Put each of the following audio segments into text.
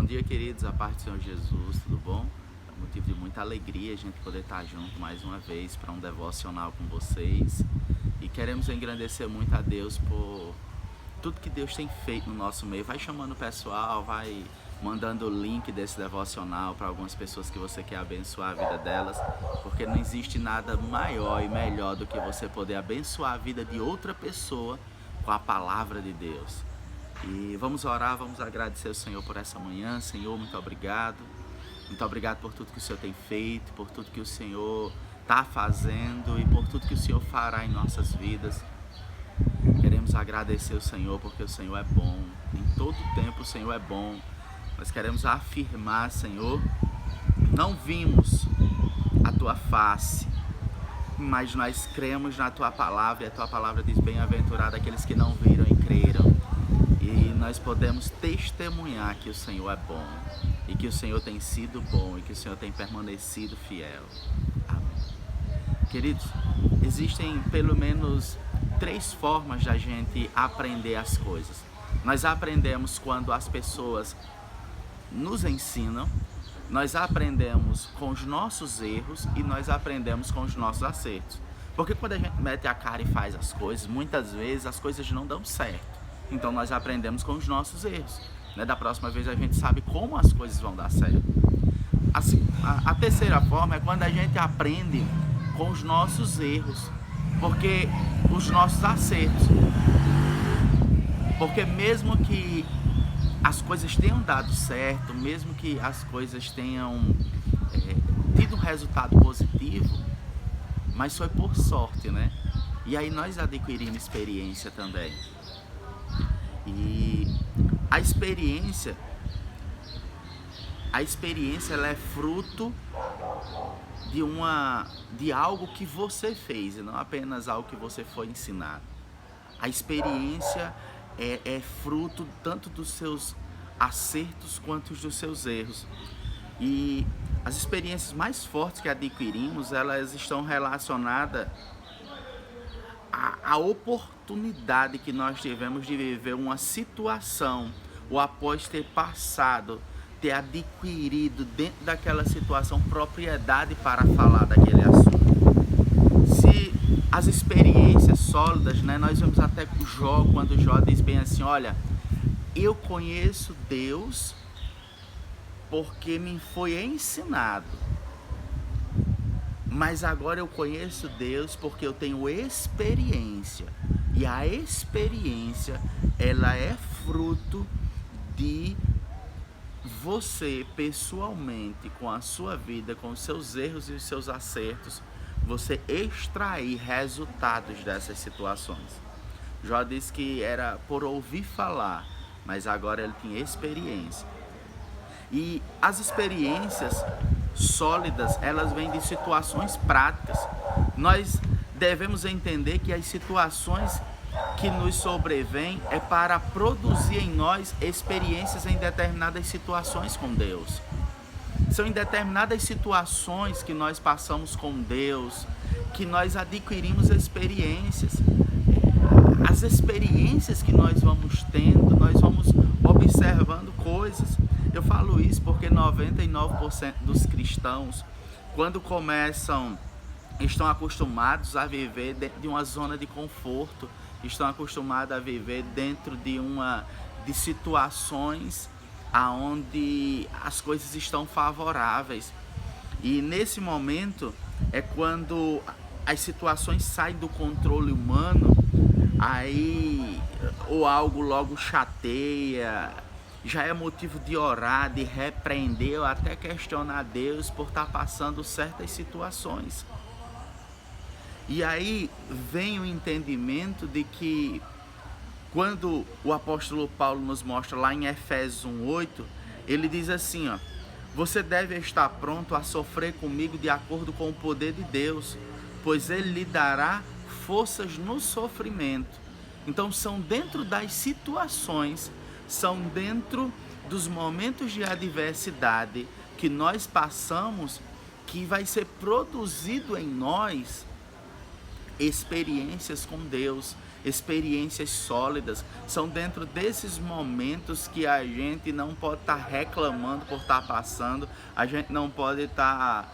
Bom dia, queridos, a paz do Senhor Jesus, tudo bom? É um motivo de muita alegria a gente poder estar junto mais uma vez para um devocional com vocês. E queremos engrandecer muito a Deus por tudo que Deus tem feito no nosso meio. Vai chamando o pessoal, vai mandando o link desse devocional para algumas pessoas que você quer abençoar a vida delas, porque não existe nada maior e melhor do que você poder abençoar a vida de outra pessoa com a palavra de Deus. E vamos orar, vamos agradecer ao Senhor por essa manhã. Senhor, muito obrigado. Muito obrigado por tudo que o Senhor tem feito, por tudo que o Senhor está fazendo e por tudo que o Senhor fará em nossas vidas. Queremos agradecer ao Senhor porque o Senhor é bom. Em todo tempo o Senhor é bom. Nós queremos afirmar, Senhor, não vimos a Tua face, mas nós cremos na Tua palavra, e a Tua palavra diz: bem-aventurado aqueles que não viram e creram. E nós podemos testemunhar que o Senhor é bom, e que o Senhor tem sido bom, e que o Senhor tem permanecido fiel. Amém. Queridos, existem pelo menos 3 formas da gente aprender as coisas. Nós aprendemos quando as pessoas nos ensinam, nós aprendemos com os nossos erros e nós aprendemos com os nossos acertos. Porque quando a gente mete a cara e faz as coisas, muitas vezes as coisas não dão certo. Então nós aprendemos com os nossos erros. Da próxima vez a gente sabe como as coisas vão dar certo. Assim, a terceira forma é quando a gente aprende com os nossos erros, porque os nossos acertos. Porque mesmo que as coisas tenham dado certo, mesmo que as coisas tenham tido um resultado positivo, mas foi por sorte, né? E aí nós adquirimos experiência também. E a experiência ela é fruto de algo que você fez, e não apenas algo que você foi ensinado. A experiência é fruto tanto dos seus acertos quanto dos seus erros. E as experiências mais fortes que adquirimos, elas estão relacionadas à oportunidade que nós tivemos de viver uma situação, ou após ter passado, ter adquirido dentro daquela situação propriedade para falar daquele assunto. Se as experiências sólidas, né, nós vemos até com Jó, quando Jó diz bem assim: olha, eu conheço Deus porque me foi ensinado, mas agora eu conheço Deus porque eu tenho experiência. E a experiência, ela é fruto de você pessoalmente, com a sua vida, com os seus erros e os seus acertos, você extrair resultados dessas situações. Jó disse que era por ouvir falar, mas agora ele tinha experiência. E as experiências sólidas, elas vêm de situações práticas. Nós devemos entender que as situações que nos sobrevêm é para produzir em nós experiências em determinadas situações com Deus. São em determinadas situações que nós passamos com Deus que nós adquirimos experiências. As experiências que nós vamos tendo, nós vamos observando coisas. Eu falo isso porque 99% dos cristãos, quando estão acostumados a viver dentro de uma zona de conforto, estão acostumados a viver dentro de situações onde as coisas estão favoráveis. E nesse momento é quando as situações saem do controle humano, aí ou algo logo chateia, já é motivo de orar, de repreender ou até questionar Deus por estar passando certas situações. E aí vem o entendimento de que quando o apóstolo Paulo nos mostra lá em Efésios 1:8, ele diz assim, ó: você deve estar pronto a sofrer comigo de acordo com o poder de Deus, pois ele lhe dará forças no sofrimento. Então são dentro das situações, são dentro dos momentos de adversidade que nós passamos, que vai ser produzido em nós experiências com Deus, experiências sólidas. São dentro desses momentos que a gente não pode estar reclamando por estar passando, a gente não pode estar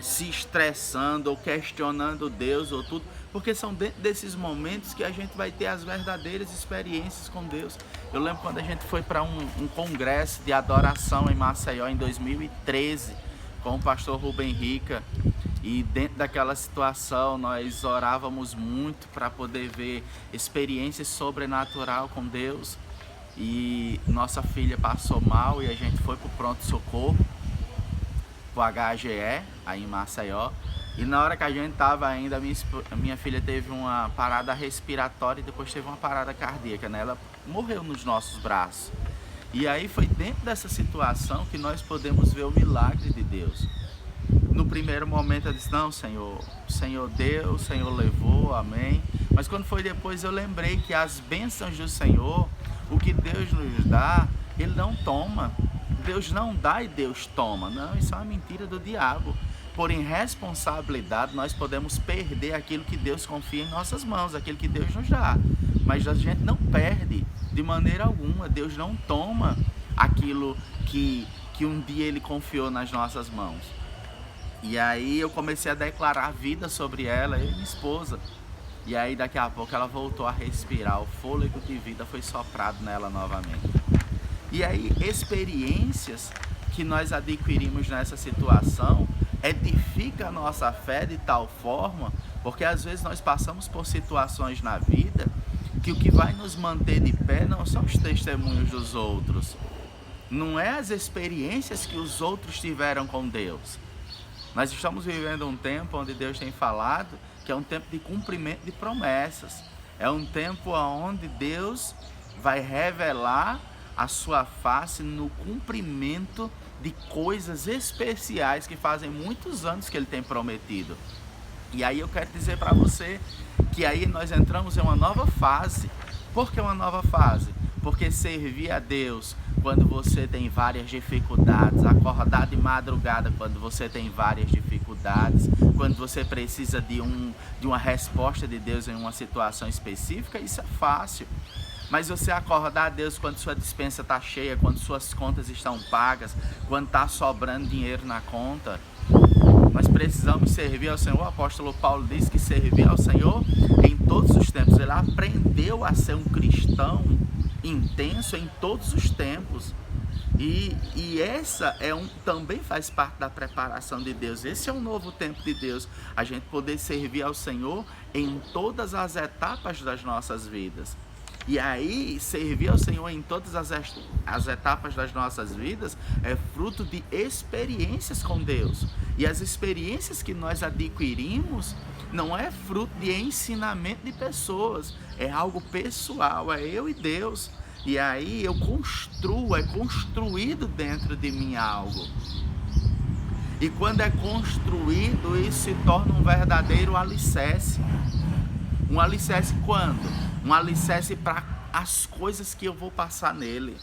se estressando ou questionando Deus ou tudo, porque são dentro desses momentos que a gente vai ter as verdadeiras experiências com Deus. Eu lembro quando a gente foi para um congresso de adoração em Maceió em 2013 com o pastor Rubem Rica, e dentro daquela situação nós orávamos muito para poder ver experiências sobrenatural com Deus, e nossa filha passou mal e a gente foi para o pronto-socorro, para o HGE, aí em Maceió. E na hora que a gente estava ainda, a minha filha teve uma parada respiratória e depois teve uma parada cardíaca, né? Ela morreu nos nossos braços. E aí foi dentro dessa situação que nós podemos ver o milagre de Deus. No primeiro momento eu disse, não, Senhor, o Senhor deu, o Senhor levou, amém. Mas quando foi depois eu lembrei que as bênçãos do Senhor, o que Deus nos dá, Ele não toma. Deus não dá e Deus toma. Não, isso é uma mentira do diabo. Por irresponsabilidade, nós podemos perder aquilo que Deus confia em nossas mãos, aquilo que Deus nos dá. Mas a gente não perde de maneira alguma. Deus não toma aquilo que um dia Ele confiou nas nossas mãos. E aí eu comecei a declarar a vida sobre ela, eu e minha esposa. E aí daqui a pouco ela voltou a respirar, o fôlego de vida foi soprado nela novamente. E aí experiências que nós adquirimos nessa situação edifica a nossa fé de tal forma, porque às vezes nós passamos por situações na vida que o que vai nos manter de pé não são os testemunhos dos outros, não é as experiências que os outros tiveram com Deus. Nós estamos vivendo um tempo onde Deus tem falado que é um tempo de cumprimento de promessas, é um tempo onde Deus vai revelar a sua face no cumprimento de coisas especiais que fazem muitos anos que Ele tem prometido. E aí eu quero dizer para você que aí nós entramos em uma nova fase. Por que uma nova fase? Porque servir a Deus quando você tem várias dificuldades, acordar de madrugada quando você tem várias dificuldades, quando você precisa de uma resposta de Deus em uma situação específica, isso é fácil. Mas você acordar a Deus quando sua despensa está cheia, quando suas contas estão pagas, quando está sobrando dinheiro na conta, nós precisamos servir ao Senhor. O apóstolo Paulo diz que servir ao Senhor em todos os tempos. Ele aprendeu a ser um cristão intenso em todos os tempos. E essa também faz parte da preparação de Deus. Esse é um novo tempo de Deus, a gente poder servir ao Senhor em todas as etapas das nossas vidas. E aí, servir ao Senhor em todas as etapas das nossas vidas é fruto de experiências com Deus. E as experiências que nós adquirimos não é fruto de ensinamento de pessoas, é algo pessoal, é eu e Deus. E aí eu construo, é construído dentro de mim algo. E quando é construído, isso se torna um verdadeiro alicerce. Um alicerce quando? Um alicerce para as coisas que eu vou passar nele.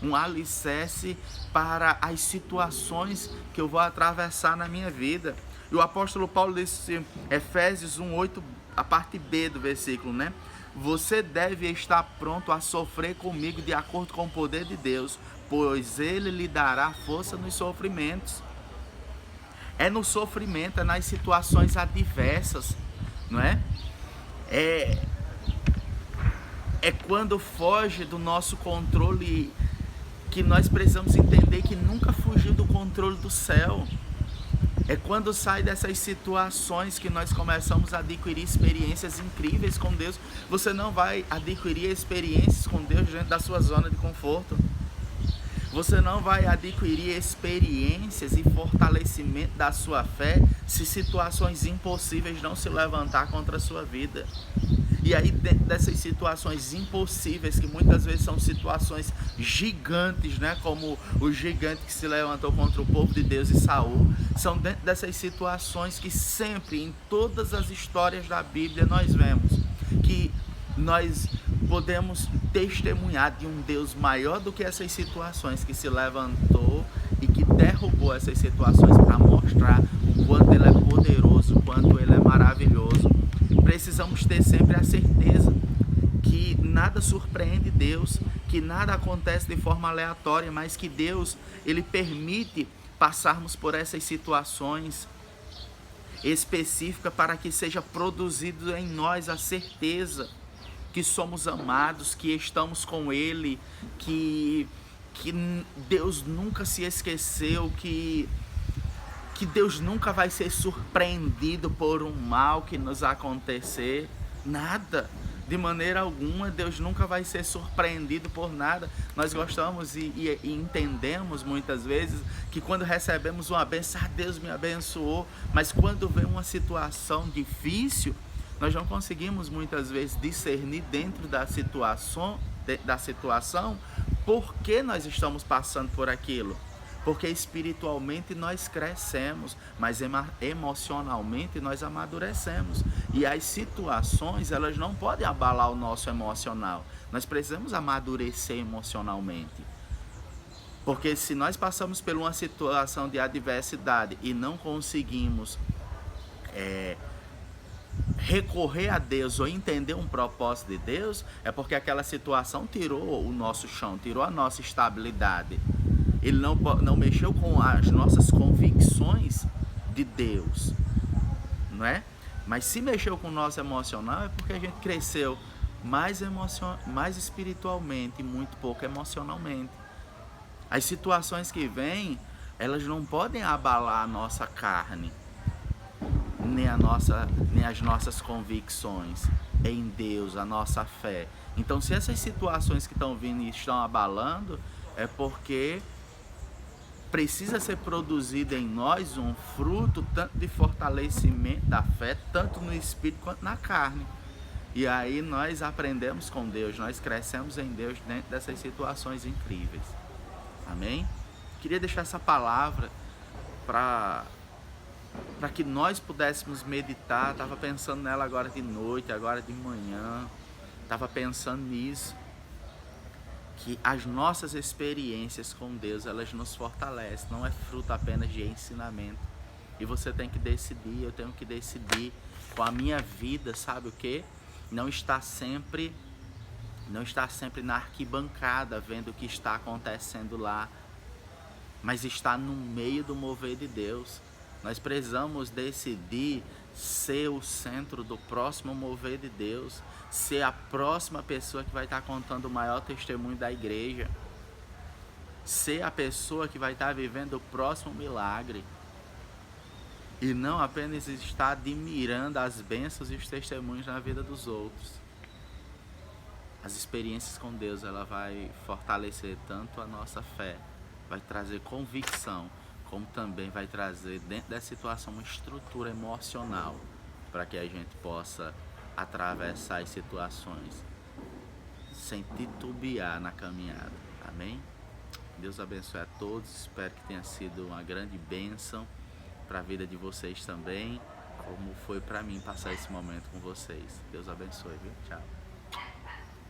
Um alicerce para as situações que eu vou atravessar na minha vida. E o apóstolo Paulo disse, Efésios 1:8, a parte B do versículo, né? Você deve estar pronto a sofrer comigo de acordo com o poder de Deus, pois Ele lhe dará força nos sofrimentos. É no sofrimento, é nas situações adversas, não é? É quando foge do nosso controle que nós precisamos entender que nunca fugiu do controle do céu. É quando sai dessas situações que nós começamos a adquirir experiências incríveis com Deus. Você não vai adquirir experiências com Deus dentro da sua zona de conforto. Você não vai adquirir experiências e fortalecimento da sua fé se situações impossíveis não se levantar contra a sua vida. E aí dentro dessas situações impossíveis, que muitas vezes são situações gigantes, né? Como o gigante que se levantou contra o povo de Deus e Saul, são dentro dessas situações que sempre, em todas as histórias da Bíblia, nós vemos que nós podemos testemunhar de um Deus maior do que essas situações, que se levantou e que derrubou essas situações para mostrar o quanto Ele é poderoso, o quanto Ele é maravilhoso. precisamos ter sempre a certeza que nada surpreende Deus, que nada acontece de forma aleatória, mas que Deus, Ele permite passarmos por essas situações específicas para que seja produzido em nós a certeza que somos amados, que estamos com Ele, que Deus nunca se esqueceu, que Deus nunca vai ser surpreendido por um mal que nos acontecer. Nada, de maneira alguma, Deus nunca vai ser surpreendido por nada. Nós gostamos e entendemos muitas vezes que quando recebemos uma bênção, Deus me abençoou, mas quando vem uma situação difícil, nós não conseguimos muitas vezes discernir dentro da situação por que nós estamos passando por aquilo. Porque espiritualmente nós crescemos, mas emocionalmente nós amadurecemos. E as situações, elas não podem abalar o nosso emocional. Nós precisamos amadurecer emocionalmente. Porque se nós passamos por uma situação de adversidade e não conseguimos recorrer a Deus ou entender um propósito de Deus, é porque aquela situação tirou o nosso chão, tirou a nossa estabilidade. Ele não mexeu com as nossas convicções de Deus, não é? Mas se mexeu com o nosso emocional é porque a gente cresceu mais espiritualmente e muito pouco emocionalmente. As situações que vêm, elas não podem abalar a nossa carne, nem as nossas convicções em Deus, a nossa fé. Então, se essas situações que estão vindo e estão abalando, é porque precisa ser produzido em nós um fruto tanto de fortalecimento da fé, tanto no espírito quanto na carne. E aí nós aprendemos com Deus, nós crescemos em Deus dentro dessas situações incríveis. Amém? Queria deixar essa palavra para que nós pudéssemos meditar. Estava pensando nela agora de noite, agora de manhã. Estava pensando nisso. Que as nossas experiências com Deus, elas nos fortalecem, não é fruto apenas de ensinamento. E você tem que decidir, eu tenho que decidir com a minha vida, sabe o quê? Não está sempre na arquibancada vendo o que está acontecendo lá, mas está no meio do mover de Deus. Nós precisamos decidir ser o centro do próximo mover de Deus, ser a próxima pessoa que vai estar contando o maior testemunho da igreja, ser a pessoa que vai estar vivendo o próximo milagre, e não apenas estar admirando as bênçãos e os testemunhos na vida dos outros. As experiências com Deus, ela vai fortalecer tanto a nossa fé, vai trazer convicção, como também vai trazer dentro dessa situação uma estrutura emocional para que a gente possa atravessar as situações sem titubear na caminhada. Amém? Deus abençoe a todos, espero que tenha sido uma grande bênção para a vida de vocês também, como foi para mim passar esse momento com vocês. Deus abençoe, viu? Tchau.